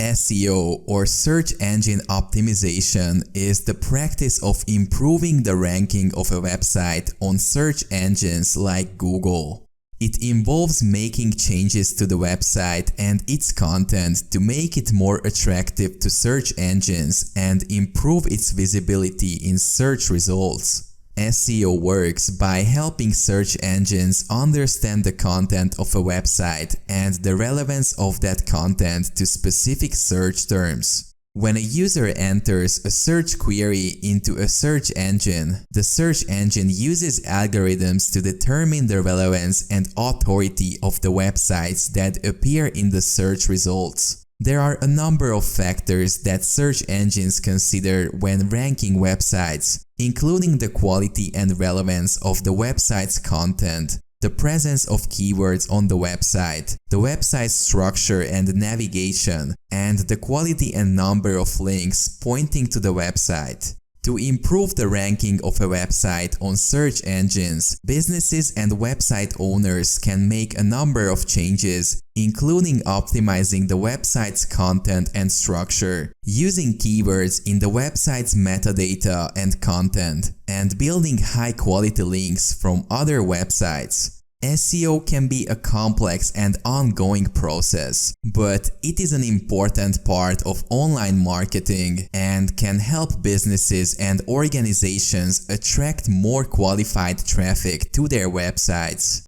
SEO, or search engine optimization, is the practice of improving the ranking of a website on search engines like Google. It involves making changes to the website and its content to make it more attractive to search engines and improve its visibility in search results. SEO works by helping search engines understand the content of a website and the relevance of that content to specific search terms. When a user enters a search query into a search engine, the search engine uses algorithms to determine the relevance and authority of the websites that appear in the search results. There are a number of factors that search engines consider when ranking websites, including the quality and relevance of the website's content, the presence of keywords on the website's structure and navigation, and the quality and number of links pointing to the website. To improve the ranking of a website on search engines, businesses and website owners can make a number of changes, including optimizing the website's content and structure, using keywords in the website's metadata and content, and building high-quality links from other websites. SEO can be a complex and ongoing process, but it is an important part of online marketing and can help businesses and organizations attract more qualified traffic to their websites.